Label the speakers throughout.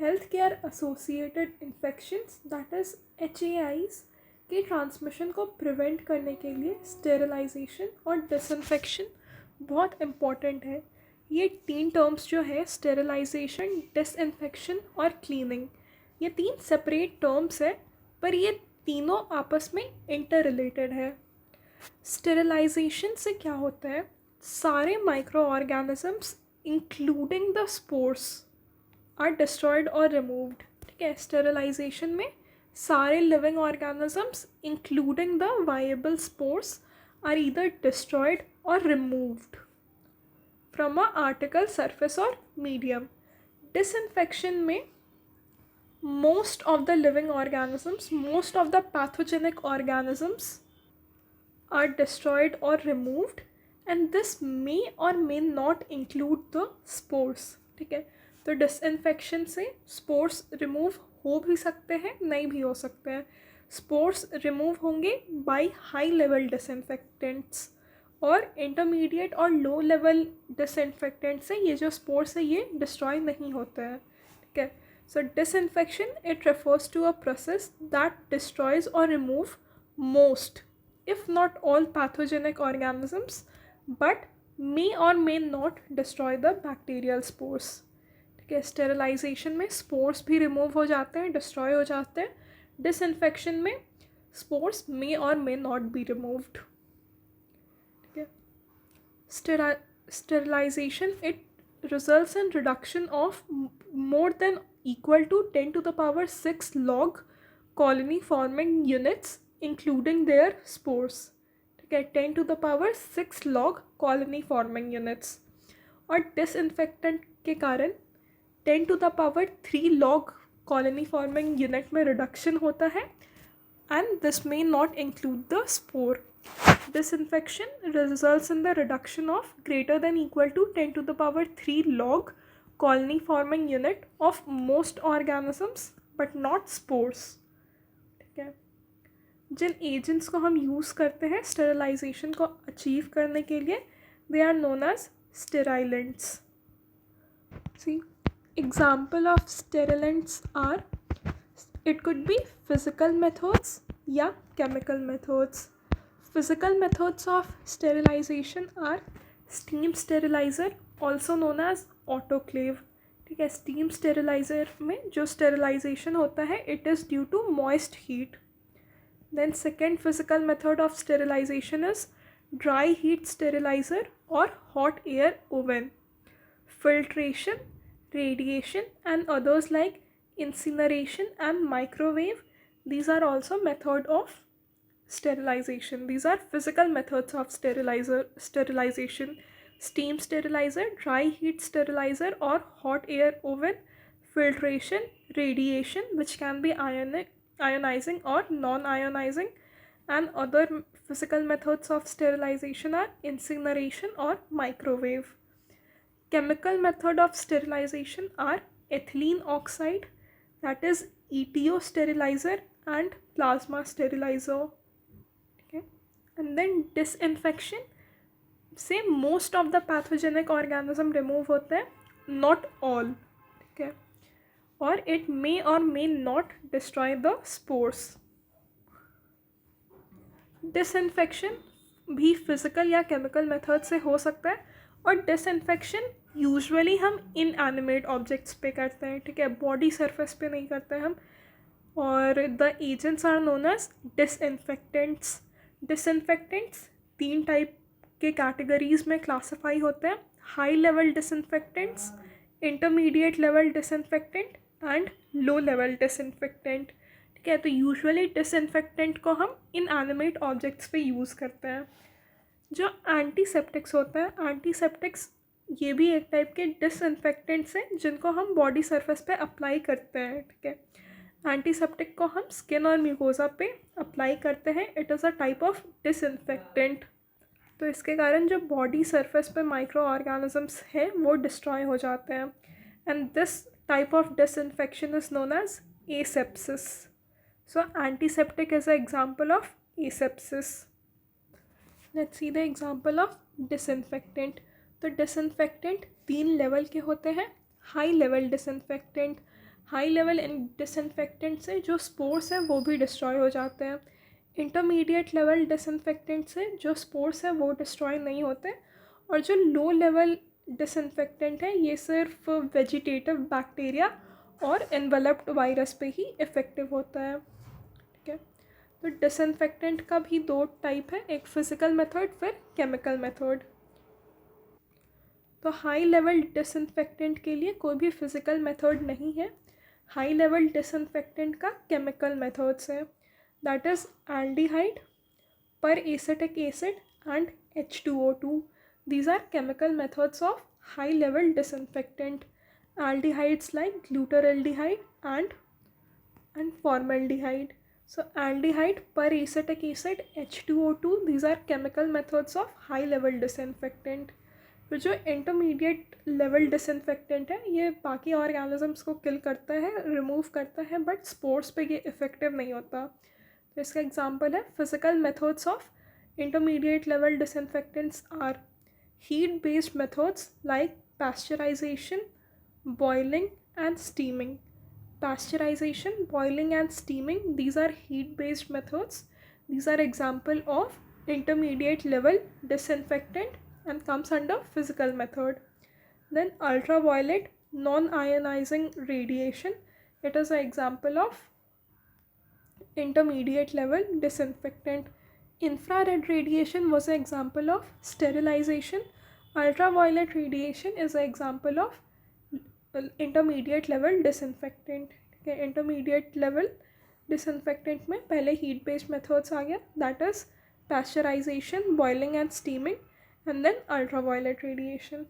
Speaker 1: Health care associated infections that is HAIs के transmission को prevent करने के लिए स्टेरिलाइजेशन और डिसइंफेक्शन बहुत इम्पॉर्टेंट है। ये 3 टर्म्स जो है स्टेरिलाइजेशन, डिसइंफेक्शन और क्लीनिंग, ये 3 सेपरेट टर्म्स है पर ये तीनों आपस में इंटर रिलेटेड है। स्टेरिलाइजेशन से क्या होता है, सारे micro organisms including the spores are destroyed और रिमूव्ड। ठीक है, स्टेरिलाइजेशन में सारे living organisms including the viable spores are either destroyed और removed from a article surface और मीडियम। डिसइंफेक्शन में most of the living organisms, most of the pathogenic organisms are destroyed or removed, and this may or may not include the spores. ठीक है, तो disinfection से spores remove हो भी सकते हैं, नहीं भी हो सकते हैं। स्पोर्स रिमूव होंगे बाय हाई लेवल डिसइंफेक्टेंट्स, और इंटरमीडिएट और लो लेवल डिसइंफेक्टेंट से ये जो स्पोर्स है ये डिस्ट्रॉय नहीं होते हैं। ठीक है, so disinfection, it refers to a process that destroys or remove most, if not all, pathogenic organisms, but may or may not destroy the bacterial spores. ठीक है, स्टेरिलाइजेशन में स्पोर्स भी रिमूव हो जाते हैं, डिस्ट्रॉय हो जाते हैं। डिसइंफेक्शन में स्पोर्स मे और मे नॉट बी रिमूव्ड। ठीक है, sterilization, it results in reduction of more than equal to 10 to the power 6 log colony forming units including their spores. ठीक है, 10 to the power 6 log colony forming units, और disinfectant के कारण 10 to the power 3 log colony forming unit में reduction होता है, and this may not include the spore. Disinfection results in the reduction of greater than equal to 10 to the power 3 log colony forming unit of most organisms but not spores. ठीक है, जिन agents को हम use करते हैं sterilisation को achieve करने के लिए, they are known as sterilants. See example of sterilants are, it could be physical methods या chemical methods. Physical methods of sterilization are steam sterilizer, also known as autoclave. ठीक है, steam sterilizer में जो sterilization होता है it is due to moist heat. Then second physical method of sterilization is dry heat sterilizer or hot air oven. Filtration, radiation and others like incineration and microwave, these are also method of sterilization. These are physical methods of sterilization: steam sterilizer, dry heat sterilizer or hot air oven, filtration, radiation which can be ionizing or non-ionizing, and other physical methods of sterilization are incineration or microwave. Chemical method of sterilization are ethylene oxide, that is ETO sterilizer, and plasma sterilizer. And then disinfection से most of the pathogenic organism remove होते हैं, not all. ठीक है, और it may or may not destroy the spores. Disinfection भी physical या chemical method से हो सकता है, और disinfection यूजुअली हम inanimate objects पे करते हैं। ठीक है, बॉडी सरफेस पे नहीं करते हम, और the agents are known as disinfectants. Disinfectants 3 type के कैटेगरीज में क्लासीफाई होते हैं: high level disinfectants, intermediate level disinfectant and low level disinfectant. ठीक है, तो यूजुअली डिसइंफेक्टेंट को हम इनएनिमेट ऑब्जेक्ट्स पे यूज़ करते हैं। जो एंटीसेप्टिक्स होते हैं, एंटीसेप्टिक्स ये भी एक टाइप के डिसइंफेक्टेंट्स हैं जिनको हम बॉडी सरफेस पे अप्लाई करते हैं। ठीक है, एंटीसेप्टिक को हम स्किन और म्यूकोजा पे अप्लाई करते हैं, it is a type of disinfectant. तो इसके कारण जो बॉडी सरफेस पे माइक्रो ऑर्गेनिजम्स हैं वो डिस्ट्रॉय हो जाते हैं, and this type of disinfection is known as asepsis. So antiseptic is a example of asepsis. Let's see the example of disinfectant. तो डिसइंफेक्टेंट 3 लेवल के होते हैं. High level disinfectant. High level disinfectant से जो spores हैं वो भी destroy हो जाते हैं। इंटरमीडिएट लेवल डिसइंफेक्टेंट से जो स्पोर्स हैं वो डिस्ट्रॉय नहीं होते। और जो लो लेवल डिसइंफेक्टेंट है ये सिर्फ वेजिटेटिव बैक्टीरिया और एनवेलप्ड वायरस पे ही इफ़ेक्टिव होता है। ठीक है, तो डिसइंफेक्टेंट का भी दो टाइप है, एक फिज़िकल मेथड फिर केमिकल मेथड। तो हाई लेवल डिसइंफेक्टेंट के लिए कोई भी फिज़िकल मेथड नहीं है। हाई लेवल डिसइंफेक्टेंट का केमिकल मेथड्स है, दैट इज़ एल्डिहाइड, पर acetic acid and H2O2. These are chemical methods of high level disinfectant. Aldehydes like glutaraldehyde and formaldehyde. So aldehyde, peracetic acid, H2O2, these are chemical methods of high level disinfectant. फिर जो intermediate level disinfectant है ये बाकी organisms को किल करता है, remove करता है, बट स्पोर्स पे ये इफ़ेक्टिव नहीं होता। तो इसका एग्जांपल है physical methods of intermediate level disinfectants are heat based methods like pasteurization, boiling and steaming. Pasteurization, boiling and steaming, these are heat based methods. These are example of intermediate level disinfectant and comes under physical method. Then ultraviolet non-ionizing radiation, it is an example of intermediate level disinfectant. Infrared radiation was an example of sterilization. Ultraviolet radiation is an example of intermediate level disinfectant. ठीक है, intermediate level disinfectant में पहले heat based methods आ गया, that is pasteurization, boiling and steaming, and then ultraviolet radiation.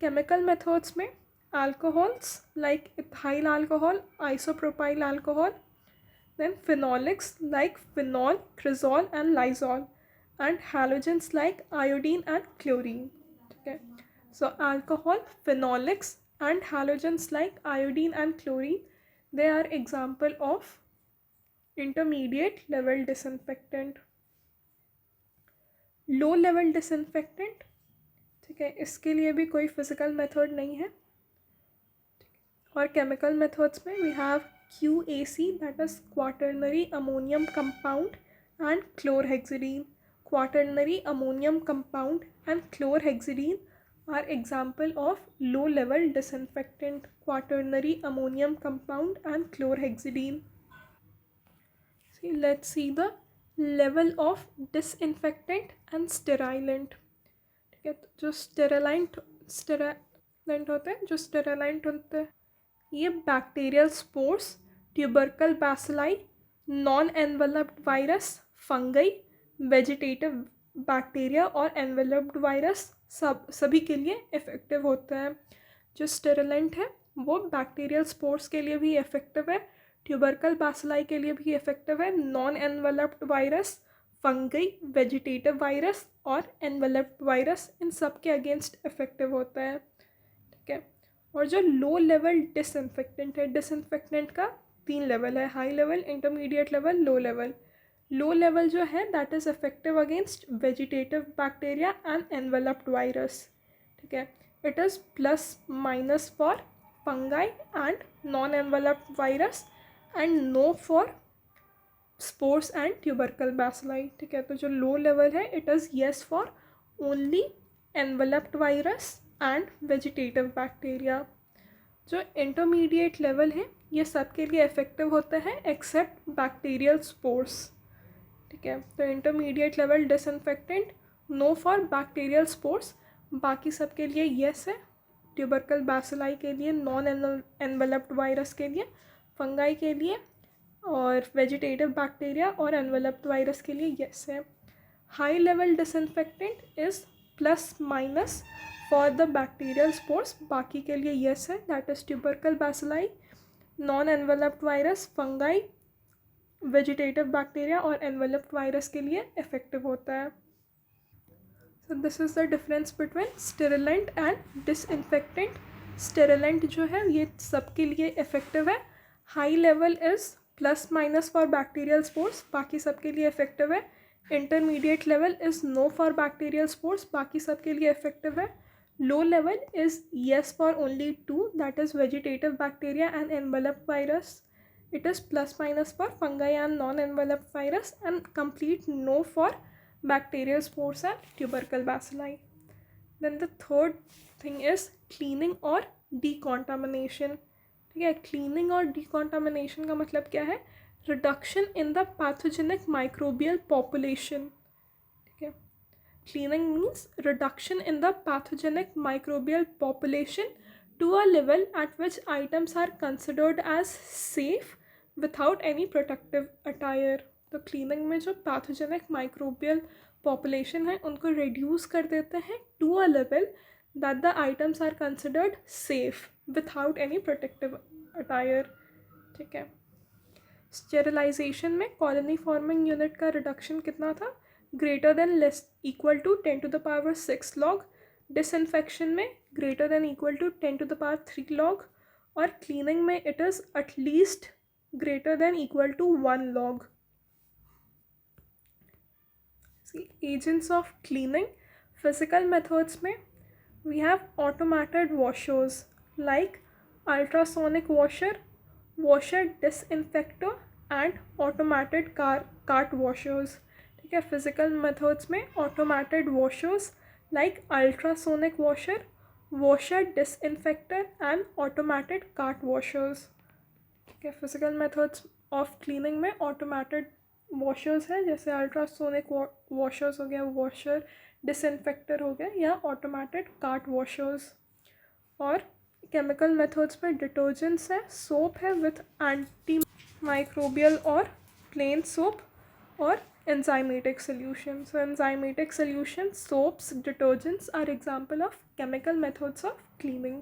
Speaker 1: Chemical methods में alcohols like ethyl alcohol, isopropyl alcohol, then phenolics like phenol, cresol and lysol, and halogens like iodine and chlorine. Okay, so alcohol, phenolics and halogens like iodine and chlorine, they are example of intermediate level disinfectant. Low level disinfectant, ठीक है, इसके लिए भी कोई physical method नहीं है। और chemical methods में we have QAC, that is quaternary ammonium compound, and chlorhexidine. Quaternary ammonium compound and chlorhexidine are example of low level disinfectant. Quaternary ammonium compound and chlorhexidine. See, let's see the level of disinfectant and sterilant. ठीक है, जो स्टेरिलाइंट होते हैं, जो स्टेरिलाइंट होते हैं ये bacterial spores, tubercle bacilli, non enveloped virus, fungi, vegetative bacteria और एनवेलप्ड वायरस सभी के लिए इफ़ेक्टिव होता है। जो स्टेरिलेंट है वो बैक्टीरियल स्पोर्स के लिए भी इफ़ेक्टिव है, ट्यूबरकल बैसिलाई के लिए भी इफ़ेक्टिव है, non enveloped virus, fungi, vegetative virus और एनवेलप्ड वायरस इन सब के अगेंस्ट इफ़ेक्टिव होता है। ठीक है, और जो लो लेवल डिसइंफेक्टेंट है, डिसइंफेक्टेंट का 3 लेवल है, high level, intermediate level, low level. Low level जो है that is effective against vegetative bacteria and enveloped virus. ठीक है, it is plus minus for fungi and non enveloped virus and no for spores and tubercle bacilli. ठीक है, तो जो low level है it is yes for only enveloped virus and vegetative bacteria. जो intermediate level है ये सब के लिए इफ़ेक्टिव होता है एक्सेप्ट बैक्टीरियल स्पोर्स। ठीक है, तो intermediate level disinfectant no for bacterial spores, बाकी सब के लिए येस है, ट्यूबरकल बैसिलाई के लिए, नॉन एनवेलप्ड वायरस के लिए, फंगाई के लिए और वेजिटेटिव बैक्टीरिया और एनवेलप्ड वायरस के लिए येस है। High level disinfectant is plus minus for the bacterial spores, बाकी के लिए येस है, that is tubercle bacilli, non enveloped virus, fungi, vegetative bacteria और एनवेलप्ड वायरस के लिए इफेक्टिव होता है। So this is the difference between sterilant and disinfectant. Sterilant जो है ये सबके लिए इफेक्टिव है, high level is plus minus for bacterial spores, बाकी सबके लिए इफेक्टिव है। Intermediate level is no for bacterial spores, बाकी सबके लिए इफेक्टिव है। Low level is yes for only two, that is vegetative bacteria and enveloped virus. It is plus minus for fungi and non-enveloped virus, and complete no for bacterial spores and tubercle bacilli. Then the third thing is cleaning or decontamination. ठीक है, cleaning और decontamination का मतलब क्या है? Reduction in the pathogenic microbial population. ठीक है, cleaning means reduction in the pathogenic microbial population to a level at which items are considered as safe without any protective attire. तो cleaning में जो pathogenic microbial population है उनको reduce कर देते हैं to a level that the items are considered safe without any protective attire. ठीक है, स्टेरिलाइजेशन में कॉलोनी फॉर्मिंग यूनिट का रिडक्शन कितना था? Greater than less equal to 10 to the power 6 log. Disinfection में greater than equal to 10 to the power 3 log. और cleaning में it is at least greater than equal to 1 log. Agents of cleaning. Physical methods में we have automated washers like ultrasonic washer disinfector and automated cart washers. ठीक है, physical methods में automated washers like ultrasonic washer disinfector and automated cart washers. ठीक है, physical methods of cleaning में automated washers है, जैसे ultrasonic washers हो गया, वॉशर डिसइंफेक्टर हो गया, या ऑटोमेटेड कार्ट वॉशर्स. और केमिकल मेथड्स पे डिटर्जेंट्स है, सोप है विथ एंटी माइक्रोबियल और प्लेन सोप, और enzymatic solution. So enzymatic solution, soaps, detergents are example of chemical methods of cleaning.